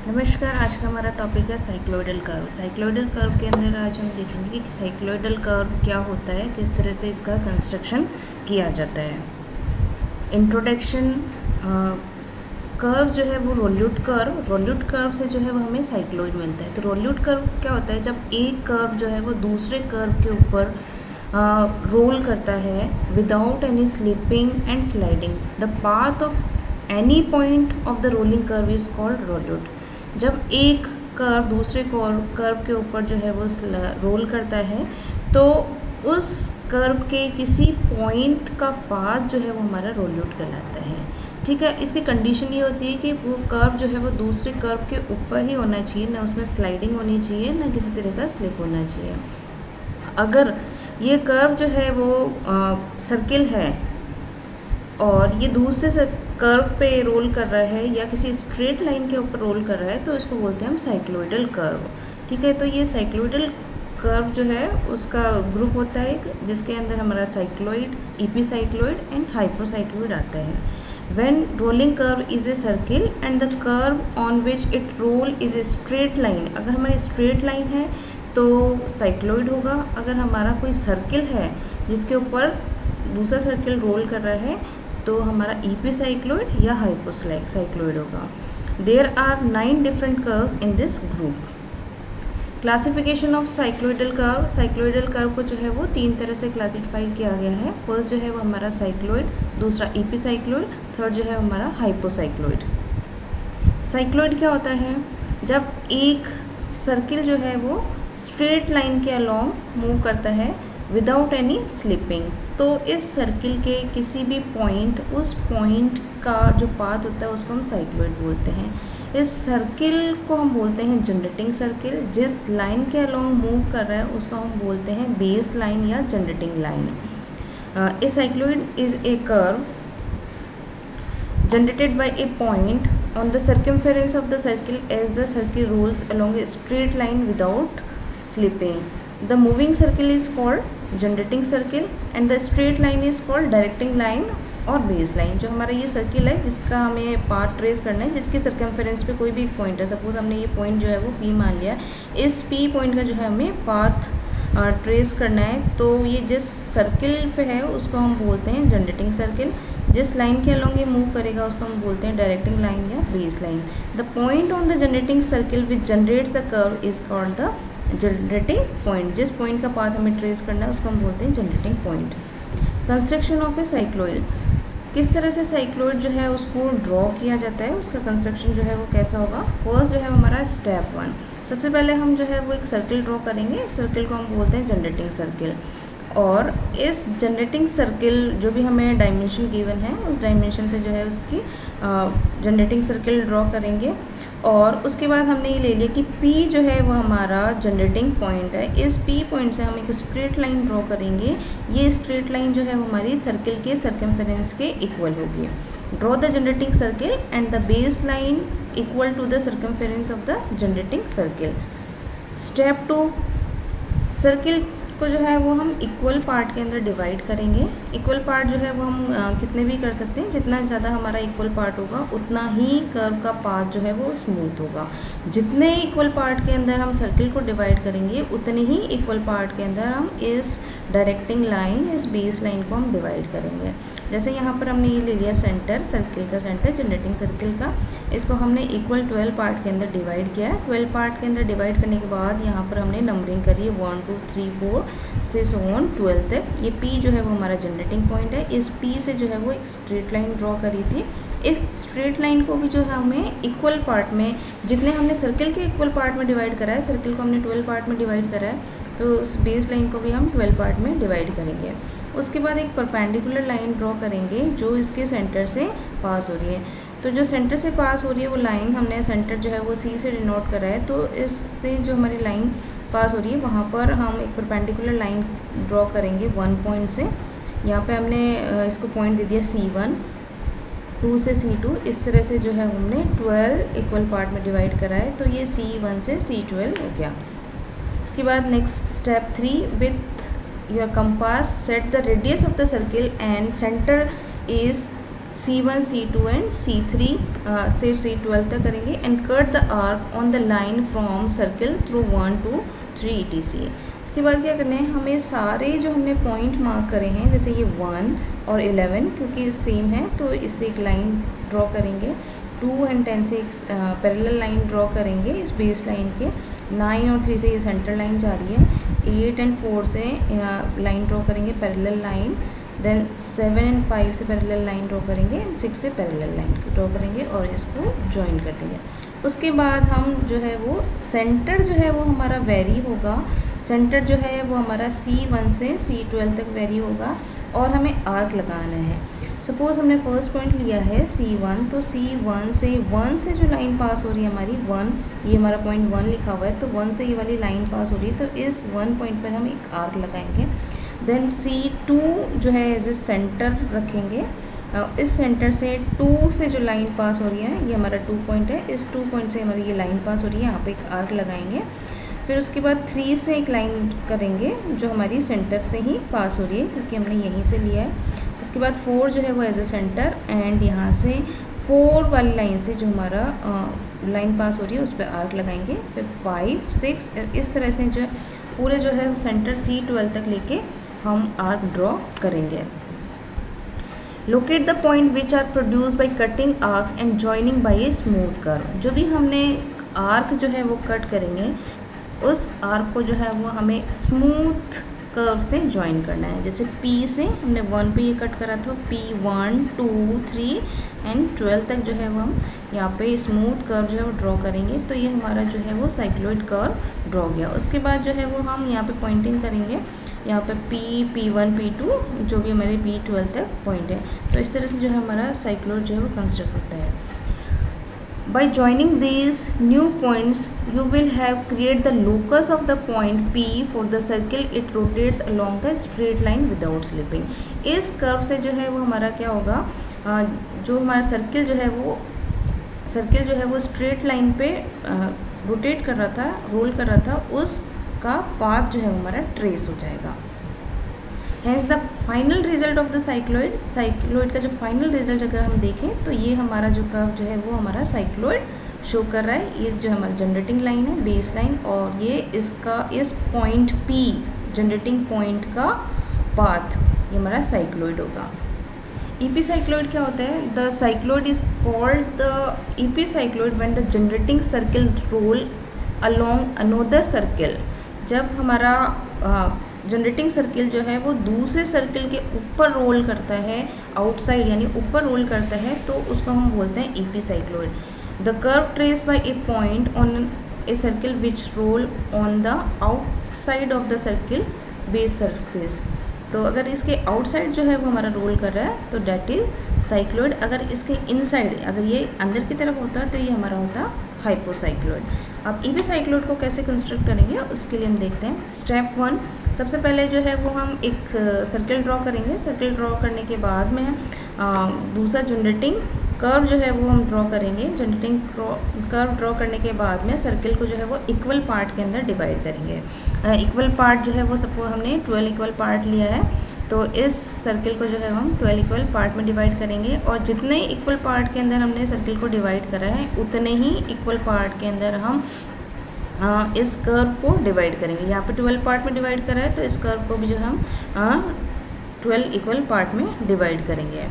नमस्कार। आज का हमारा टॉपिक है साइक्लोइडल कर्व। साइक्लोइडल कर्व के अंदर आज हम देखेंगे कि साइक्लोइडल कर्व क्या होता है, किस तरह से इसका कंस्ट्रक्शन किया जाता है। इंट्रोडक्शन। कर्व जो है वो रोल्यूट कर्व से जो है वो हमें साइक्लोइड मिलता है। तो रोल्यूट कर्व क्या होता है, जब एक कर्व जो है वो दूसरे कर्व के ऊपर रोल करता है without any slipping and sliding, the path of any point of the rolling curve is called roulette. जब एक कर्व दूसरे कर्व के ऊपर जो है वो रोल करता है तो उस कर्व के किसी पॉइंट का पाथ जो है वो हमारा रोल्यूट कहलाता है। ठीक है, इसकी कंडीशन ये होती है कि वो कर्व जो है वो दूसरे कर्व के ऊपर ही होना चाहिए, ना उसमें स्लाइडिंग होनी चाहिए, ना किसी तरह का स्लिप होना चाहिए। अगर ये कर्व जो है वो सर्किल है और ये दूसरे कर्व पे रोल कर रहा है या किसी स्ट्रेट लाइन के ऊपर रोल कर रहा है तो इसको बोलते हैं हम साइक्लोइडल कर्व। ठीक है, तो ये साइक्लोइडल कर्व जो है उसका ग्रुप होता है जिसके अंदर हमारा साइक्लोइड, इपीसाइक्लोइड एंड हाइपोसाइक्लोइड आता है। When rolling curve is a circle and the curve on which it roll is a straight line, अगर हमारी स्ट्रेट लाइन है तो साइक्लोइड होगा। अगर हमारा कोई सर्किल है जिसके ऊपर दूसरा सर्किल रोल कर रहा है तो हमारा इपीसाइक्लोइड या हाइपोसाइक्लोइड होगा। There are 9 different curves in this group. Classification of cycloidal curve. Cycloidal curve को जो है वो 3 तरह से क्लासिफाई किया गया है। फर्स्ट जो है वो हमारा साइक्लोइड, दूसरा इपीसाइक्लोइड, थर्ड जो है हमारा हाइपोसाइक्लोइड। साइक्लोइड क्या होता है, जब एक सर्किल जो है वो स्ट्रेट लाइन के अलोंग मूव करता है विदाउट एनी स्लिपिंग, तो इस सर्किल के किसी भी पॉइंट, उस पॉइंट का जो पाथ होता है उसको हम साइक्लोइड बोलते हैं। इस सर्किल को हम बोलते हैं जनरेटिंग सर्किल। जिस लाइन के अलोंग मूव कर रहा है उसको हम बोलते हैं बेस लाइन या generating line. A cycloid is a curve generated by a point on the circumference of the circle as the circle rolls along a straight line without slipping. The moving circle is called generating circle and the straight line is called directing line और base line. जो हमारा ये circle है जिसका हमें path trace करना है, जिसके सर्कमफेरेंस पे कोई भी पॉइंट है, सपोज हमने ये पॉइंट जो है वो P मान लिया, इस P पॉइंट का जो है हमें पाथ ट्रेस करना है, तो ये जिस सर्किल पे है उसको हम बोलते हैं जनरेटिंग सर्किल। जिस लाइन के अलोंग ये मूव करेगा उसको हम बोलते हैं डायरेक्टिंग लाइन या base line. The point on the generating circle which generates the curve is called the generating point. जिस पॉइंट का पाथ हमें ट्रेस करना है उसको हम बोलते हैं generating point. Construction of A cycloid. किस तरह से साइक्लोइड जो है उसको ड्रॉ किया जाता है, उसका कंस्ट्रक्शन जो है वो कैसा होगा। फर्स्ट जो है हमारा स्टेप 1, सबसे पहले हम जो है वो एक सर्किल ड्रॉ करेंगे। इस सर्किल को हम बोलते हैं जनरेटिंग सर्किल, और इस जनरेटिंग सर्किल जो भी हमें डायमेंशन गिवन है उस डायमेंशन से जो है उसकी जनरेटिंग सर्किल ड्रॉ करेंगे। और उसके बाद हमने ये ले लिया कि P जो है वो हमारा जनरेटिंग पॉइंट है। इस P पॉइंट से हम एक स्ट्रेट लाइन ड्रॉ करेंगे। ये स्ट्रेट लाइन जो है वो हमारी सर्किल के सर्कमफेरेंस के इक्वल होगी। Draw the generating circle and the base line equal to the circumference of the generating circle. Step 2, circle को जो है वो हम इक्वल पार्ट के अंदर डिवाइड करेंगे। इक्वल पार्ट जो है वो हम कितने भी कर सकते हैं, जितना ज़्यादा हमारा इक्वल पार्ट होगा उतना ही कर्व का पाथ जो है वो स्मूथ होगा। जितने इक्वल पार्ट के अंदर हम सर्किल को डिवाइड करेंगे उतने ही इक्वल पार्ट के अंदर हम इस डायरेक्टिंग लाइन, इस बेस लाइन को हम डिवाइड करेंगे। जैसे यहाँ पर हमने ये ले लिया सेंटर, सर्किल का सेंटर जनरेटिंग सर्किल का, इसको हमने इक्वल 12 पार्ट के अंदर डिवाइड किया है। 12 पार्ट के अंदर डिवाइड करने के बाद यहाँ पर हमने नंबरिंग करी है 1 2 3 4 6 7 12 तक। ये P जो है वो हमारा जनरेटिंग पॉइंट है। इस P से जो है वो एक स्ट्रेट लाइन ड्रॉ करी थी। इस स्ट्रेट लाइन को भी जो है हमें इक्वल पार्ट में, जितने हमने सर्किल के इक्वल पार्ट में डिवाइड करा है, सर्किल को हमने 12 पार्ट में डिवाइड करा है, तो उस बेस लाइन को भी हम 12 पार्ट में डिवाइड करेंगे। उसके बाद एक परपेंडिकुलर लाइन ड्रॉ करेंगे जो इसके सेंटर से पास हो रही है। तो जो सेंटर से पास हो रही है वो लाइन हमने सेंटर जो है वो C से डिनोट करा है, तो इससे जो हमारी लाइन पास हो रही है वहाँ पर हम एक परपेंडिकुलर लाइन ड्रॉ करेंगे 1 पॉइंट से। यहाँ पे हमने इसको पॉइंट दे दिया C1, 2 से C2, इस तरह से जो है हमने 12 इक्वल पार्ट में डिवाइड करा है, तो ये C1 से C12 हो गया। इसके बाद next step 3, with your compass set the radius of the circle and centre is C1, C2 and C3 से C12 तक करेंगे and cut the arc on the line from circle through 1 to 3 etc. इसके बाद क्या करना है, हमें सारे जो हमने पॉइंट मार्क करे हैं जैसे ये 1 और 11 क्योंकि सेम है तो इससे एक लाइन ड्रॉ करेंगे, 2 and 10 से एक पैरेलल लाइन ड्रॉ करेंगे इस बेस लाइन के, 9 और 3 से ये सेंटर लाइन जा रही है, 8 and 4 से लाइन ड्रॉ करेंगे पैरेलल लाइन, देन 7 and 5 से पैरेलल लाइन ड्रॉ करेंगे एंड 6 से पैरेलल लाइन ड्रॉ करेंगे और इसको ज्वाइन कर देंगे। उसके बाद हम जो है वो सेंटर जो है वो हमारा वेरी होगा, सेंटर जो है वो हमारा C1 से C12 तक वेरी होगा और हमें आर्क लगाना है। सपोज़ हमने फर्स्ट पॉइंट लिया है C1, तो C1 से 1 से जो लाइन पास हो रही है हमारी 1, ये हमारा पॉइंट 1 लिखा हुआ है तो 1 से ये वाली लाइन पास हो रही है तो इस 1 पॉइंट पर हम एक आर्क लगाएंगे। देन C2 जो है एज ए सेंटर रखेंगे, इस सेंटर से 2 से जो लाइन पास हो रही है ये हमारा 2 पॉइंट है, इस 2 पॉइंट से हमारी ये लाइन पास हो रही है, यहाँ पे एक आर्क लगाएंगे। फिर उसके बाद 3 से एक लाइन करेंगे जो हमारी सेंटर से ही पास हो रही है क्योंकि हमने यहीं से लिया है। उसके बाद 4 जो है वो एज ए सेंटर एंड यहाँ से 4 वाली लाइन से जो हमारा लाइन पास हो रही है उस पर आर्क लगाएंगे। फिर 5, 6 इस तरह से जो पूरे जो है सेंटर C12 तक लेके हम आर्क ड्रॉ करेंगे। Locate the point which are produce by cutting arcs and joining by a smooth curve. जो भी हमने आर्क जो है वो कट करेंगे उस आर्क को जो है वो हमें स्मूथ कर्व से ज्वाइन करना है। जैसे P से हमने 1 पे ये कट करा था, P1, 2, 3 एंड 12 तक जो है वो हम यहाँ पे स्मूथ कर्व जो है वो ड्रॉ करेंगे तो ये हमारा जो है वो साइक्लॉइड कर्व ड्रॉ गया। उसके बाद जो है वो हम यहाँ पे पॉइंटिंग करेंगे, यहाँ पे P1, P2 जो भी हमारे P12 तक पॉइंट है। तो इस तरह से जो है हमारा साइक्लॉइड जो है वो कंस्ट्रक्ट होता है। By joining these new points, you will have create the locus of the point P for the circle it rotates along the straight line without slipping. इस कर्व से जो है वो हमारा क्या होगा, जो हमारा सर्किल जो है वो स्ट्रेट लाइन पे रोटेट कर रहा था, रोल कर रहा था, उसका पाथ जो है वो हमारा ट्रेस हो जाएगा। Has the final result of the cycloid का जो फाइनल रिजल्ट अगर हम देखें तो ये हमारा जो कर्व जो है वो हमारा साइक्लॉइड शो कर रहा है। ये जो हमारा जनरेटिंग लाइन है, बेस लाइन, और ये इसका इस पॉइंट P जनरेटिंग पॉइंट का पाथ ये हमारा साइक्लॉइड होगा। EP साइक्लॉइड क्या होता है? The cycloid is called the EP cycloid when the generating circle roll along another circle. जब हमारा जनरेटिंग सर्किल जो है वो दूसरे सर्किल के ऊपर रोल करता है, आउटसाइड यानी ऊपर रोल करता है, तो उसको हम बोलते हैं EP cycloid. The curve trace by a point on a circle which roll on the outside of the circle base surface. तो अगर इसके आउटसाइड जो है वो हमारा रोल कर रहा है तो डेट इज साइक्लॉइड। अगर इसके इनसाइड, अगर ये अंदर की तरफ होता है तो ये हमारा होता है हाइपोसाइक्लॉइड। अब EP साइक्लॉइड को कैसे कंस्ट्रक्ट करेंगे उसके लिए हम देखते हैं। स्टेप 1, सबसे पहले जो है वो हम एक सर्किल ड्रॉ करेंगे। सर्किल ड्रॉ करने के बाद में दूसरा जनरेटिंग कर्व जो है वो हम ड्रॉ करेंगे। जनरेटिंग कर्व ड्रॉ करने के बाद में सर्किल को जो है वो इक्वल पार्ट के अंदर डिवाइड करेंगे। इक्वल पार्ट जो है वो सपोज हमने 12 इक्वल पार्ट लिया है तो इस सर्किल को जो है हम 12 इक्वल पार्ट में डिवाइड करेंगे और जितने इक्वल पार्ट के अंदर हमने सर्किल को डिवाइड करा है उतने ही इक्वल पार्ट के अंदर हम इस कर्व को डिवाइड करेंगे। यहाँ पे 12 पार्ट में डिवाइड करा है तो इस कर्व को भी जो हम 12 इक्वल पार्ट में डिवाइड करेंगे।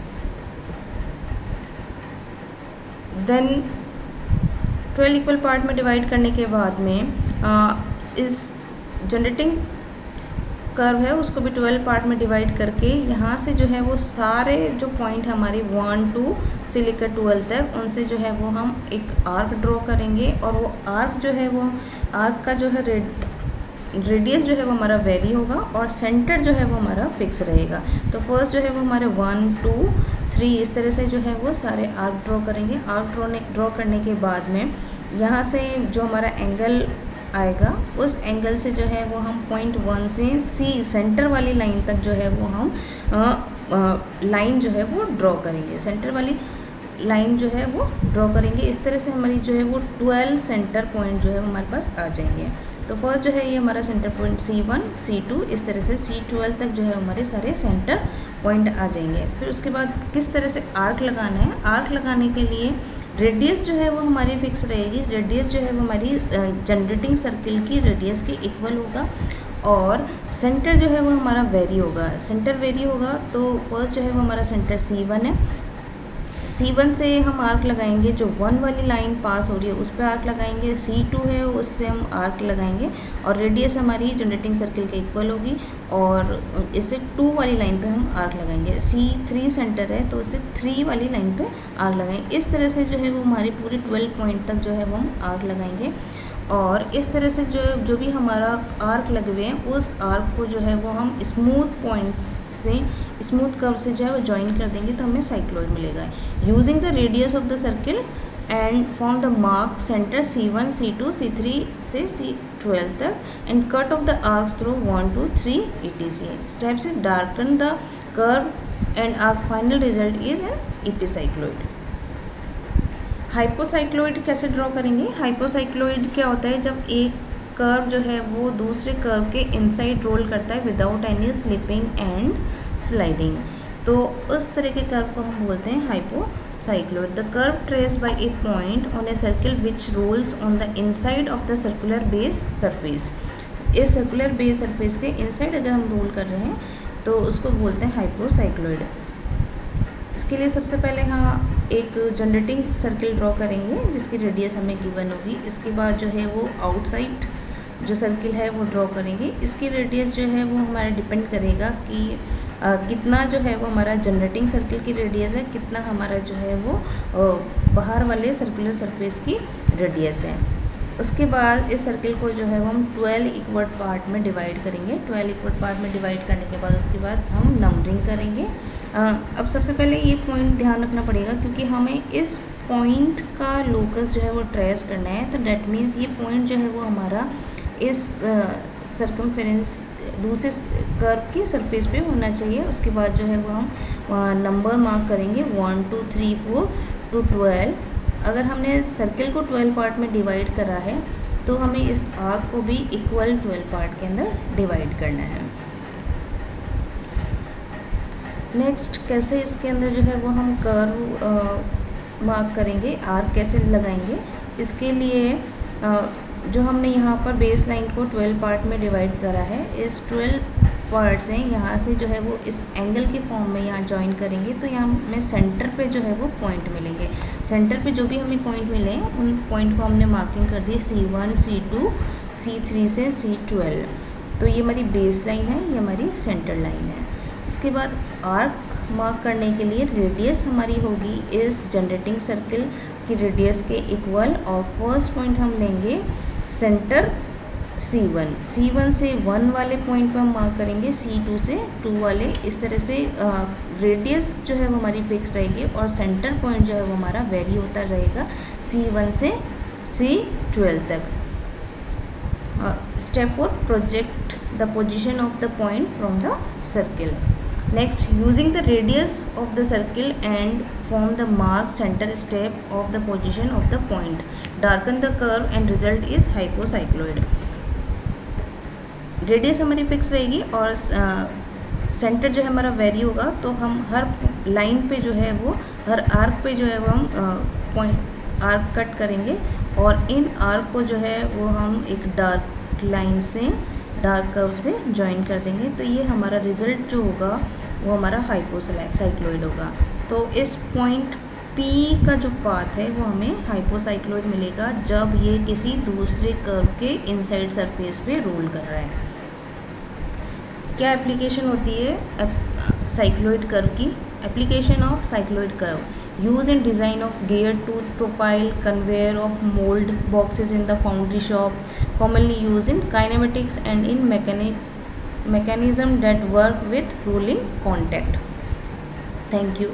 देन 12 इक्वल पार्ट में डिवाइड करने के बाद में इस जनरेटिंग कर्व है उसको भी 12 पार्ट में डिवाइड करके यहाँ से जो है वो सारे जो पॉइंट हमारे 1, 2 से लेकर 12 तक उनसे जो है वो हम एक आर्क ड्रॉ करेंगे और वो आर्क जो है वो आर्क का जो है रेडियस जो है वो हमारा वेरी होगा और सेंटर जो है वो हमारा फिक्स रहेगा। तो फर्स्ट जो है वो हमारे 1, 2, 3 इस तरह से जो है वो सारे आर्क ड्रॉ करेंगे। आर्क ड्रॉ करने के बाद में यहाँ से जो हमारा एंगल आएगा उस एंगल से जो है वो हम पॉइंट 1 से C सेंटर वाली लाइन तक जो है वो हम लाइन जो है वो ड्रॉ करेंगे। सेंटर वाली लाइन जो है वो ड्रॉ करेंगे। इस तरह से हमारी जो है वो 12 सेंटर पॉइंट जो है हमारे पास आ जाएंगे। तो फर्स्ट जो है ये हमारा सेंटर पॉइंट C1 C2 इस तरह से C12 तक जो है हमारे सारे सेंटर पॉइंट आ जाएंगे। फिर उसके बाद किस तरह से आर्क लगाना है, आर्क लगाने के लिए रेडियस जो है वो हमारी फिक्स रहेगी। रेडियस जो है वो हमारी जनरेटिंग सर्किल की रेडियस के इक्वल होगा और सेंटर जो है वो हमारा वेरी होगा। सेंटर वेरी होगा तो फर्स्ट जो है वो हमारा सेंटर C1 है। C1 से हम आर्क लगाएंगे, जो 1 वाली लाइन पास हो रही है उस पर आर्क लगाएंगे। C2 है उससे हम आर्क लगाएंगे और रेडियस हमारी जनरेटिंग सर्किल के इक्वल होगी और इससे 2 वाली लाइन पे हम आर्क लगाएंगे। C3 सेंटर है तो इससे 3 वाली लाइन पे आर्क लगाएंगे। इस तरह से जो है वो हमारी पूरी 12 पॉइंट तक जो है वो हम आर्क लगाएंगे और इस तरह से जो भी हमारा आर्क लगे हुए हैं उस आर्क को जो है वो हम स्मूथ पॉइंट से, स्मूथ कर्व से जो है वो ज्वाइन कर देंगे तो हमें साइक्लॉइड मिलेगा। Using the radius of the circle and form the mark centre C1 C2 C3 से C12 तक and cut off the arcs through 1 2 3 etc. Step से darken the curve and our final result is an epicycloid. Hypocycloid कैसे draw करेंगे? हाइपोसाइक्लॉइड क्या होता है, जब एक कर्व जो है वो दूसरे कर्व के इनसाइड रोल करता है without any slipping and sliding, तो उस तरह के कर्व को हम बोलते हैं hypocycloid. The curve trace by a point on a circle which rolls on the inside of the circular base surface. इस सर्कुलर बेस सरफेस के इनसाइड अगर हम रोल कर रहे हैं तो उसको बोलते हैं हाइपोसाइक्लॉइड। इसके लिए सबसे पहले हाँ एक जनरेटिंग सर्किल ड्रॉ करेंगे जिसकी रेडियस हमें गिवन होगी। इसके बाद जो है वो आउटसाइड जो सर्किल है वो ड्रॉ करेंगे। इसकी रेडियस जो है वो हमारा डिपेंड करेगा कि कितना जो है वो हमारा जनरेटिंग सर्किल की रेडियस है, कितना हमारा जो है वो बाहर वाले सर्कुलर सरफेस की रेडियस है। उसके बाद इस सर्किल को जो है वो हम 12 इक्वल पार्ट में डिवाइड करेंगे। 12 इक्वल पार्ट में डिवाइड करने के बाद उसके बाद हम नंबरिंग करेंगे। अब सबसे पहले ये पॉइंट ध्यान रखना पड़ेगा क्योंकि हमें इस पॉइंट का लोकस जो है वो ट्रेस करना है, तो डेट मीन्स ये पॉइंट जो है वो हमारा इस सर्कमफेरेंस दूसरे कर्व के सरफेस पे होना चाहिए। उसके बाद जो है वो हम नंबर मार्क करेंगे 1 2 3 4 to 12। अगर हमने सर्किल को 12 पार्ट में डिवाइड करा है तो हमें इस आर्क को भी इक्वल 12 पार्ट के अंदर डिवाइड करना है। नेक्स्ट कैसे इसके अंदर जो है वो हम कर्व मार्क करेंगे, आर्क कैसे लगाएंगे। इसके लिए जो हमने यहाँ पर बेस लाइन को 12 पार्ट में डिवाइड करा है, इस 12 पार्ट्स हैं यहाँ से जो है वो इस एंगल के फॉर्म में यहाँ ज्वाइन करेंगे तो यहाँ हमें सेंटर पे जो है वो पॉइंट मिलेंगे। सेंटर पे जो भी हमें पॉइंट मिले हैं उन पॉइंट को हमने मार्किंग कर दी C1 C2 C3 से C12। तो ये हमारी बेस लाइन है, ये हमारी सेंटर लाइन है। इसके बाद आर्क मार्क करने के लिए रेडियस हमारी होगी इस जनरेटिंग सर्किल की रेडियस के इक्वल और फर्स्ट पॉइंट हम लेंगे सेंटर C1 से 1 वाले पॉइंट पर हम मार्क करेंगे, C2 से 2 वाले। इस तरह से रेडियस जो है वो हमारी फिक्स रहेगी और सेंटर पॉइंट जो है वो हमारा वेरी होता रहेगा C1 से C12 तक। Step 4 project the position of the point from the circle. Next, using the radius of the circle and form the mark center step of the position of the point. Darken the curve and result is hypocycloid. Radius हमारी fix रहेगी और centre जो है हमारा very होगा, तो हम हर line पे जो है वो हर आर्क पे जो है वो हम पॉइंट आर्क कट करेंगे और इन आर्क को जो है वो हम एक डार्क लाइन से डार्क कर्व से ज्वाइन कर देंगे। तो ये हमारा रिजल्ट जो होगा वो हमारा हाइपोसाइक्लॉइड होगा। तो इस पॉइंट P का जो पाथ है वो हमें हाइपोसाइक्लॉइड मिलेगा जब ये किसी दूसरे कर्व के इनसाइड सरफेस पे रोल कर रहा है। क्या एप्लीकेशन होती है साइक्लॉइड कर्व की? Application of cycloid curve use in design of gear tooth profile, conveyor of mould boxes in the foundry shop, commonly used in kinematics and in mechanism that work with rolling contact. Thank you.